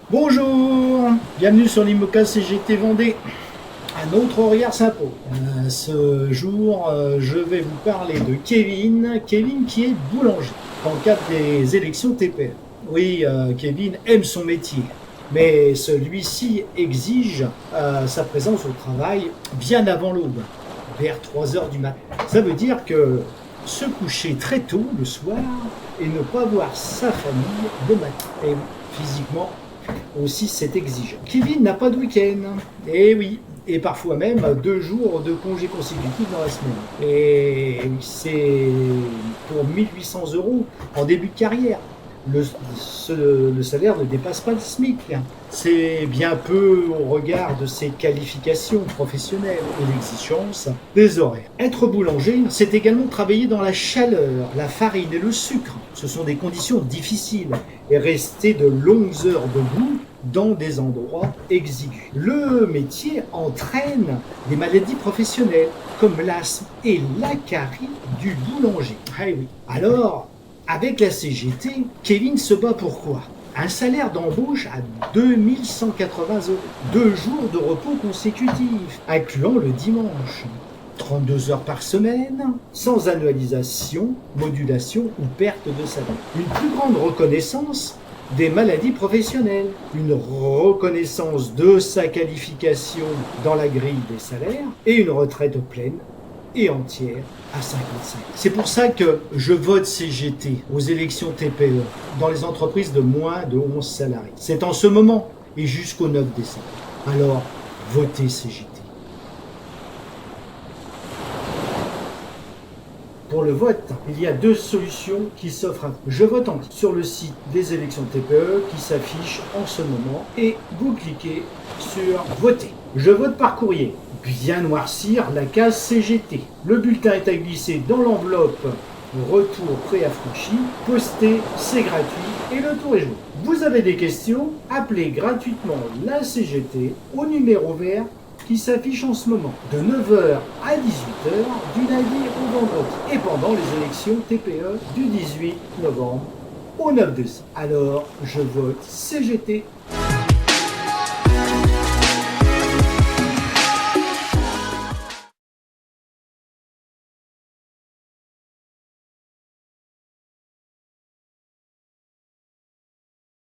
Bonjour, bienvenue sur l'IMOCA CGT Vendée. Un autre regard s'impose. Ce jour, je vais vous parler de Kevin qui est boulanger, dans le cadre des élections TPE. Oui, Kevin aime son métier, mais celui-ci exige sa présence au travail bien avant l'aube, vers 3 heures du matin. Ça veut dire que se coucher très tôt le soir et ne pas voir sa famille le matin. Et physiquement, aussi c'est exigeant. Kevin n'a pas de week-end, et oui, et parfois même 2 jours de congés consécutifs dans la semaine. Et c'est pour 1800 € en début de carrière. Le salaire ne dépasse pas le SMIC. C'est bien peu au regard de ses qualifications professionnelles et l'exigence des horaires. Être boulanger, c'est également travailler dans la chaleur, la farine et le sucre. Ce sont des conditions difficiles et rester de longues heures debout dans des endroits exigus. Le métier entraîne des maladies professionnelles comme l'asthme et l'acari du boulanger. Ah oui. Alors, avec la CGT, Kevin se bat pour quoi ? Un salaire d'embauche à 2180 €, 2 jours de repos consécutifs, incluant le dimanche, 32 heures par semaine, sans annualisation, modulation ou perte de salaire. Une plus grande reconnaissance des maladies professionnelles, une reconnaissance de sa qualification dans la grille des salaires et une retraite pleine et entière à 55. C'est pour ça que je vote CGT aux élections TPE dans les entreprises de moins de 11 salariés. C'est en ce moment et jusqu'au 9 décembre. Alors, votez CGT. Pour le vote, il y a 2 solutions qui s'offrent à vous. Je vote en sur le site des élections TPE qui s'affiche en ce moment et vous cliquez sur voter. Je vote par courrier. Bien noircir la case CGT. Le bulletin est à glisser dans l'enveloppe retour préaffranchi. Poster, c'est gratuit et le tour est joué. Vous avez des questions? Appelez gratuitement la CGT au numéro vert qui s'affiche en ce moment, de 9h à 18h du lundi au vendredi et pendant les élections TPE du 18 novembre au 9 décembre. Alors, je vote CGT.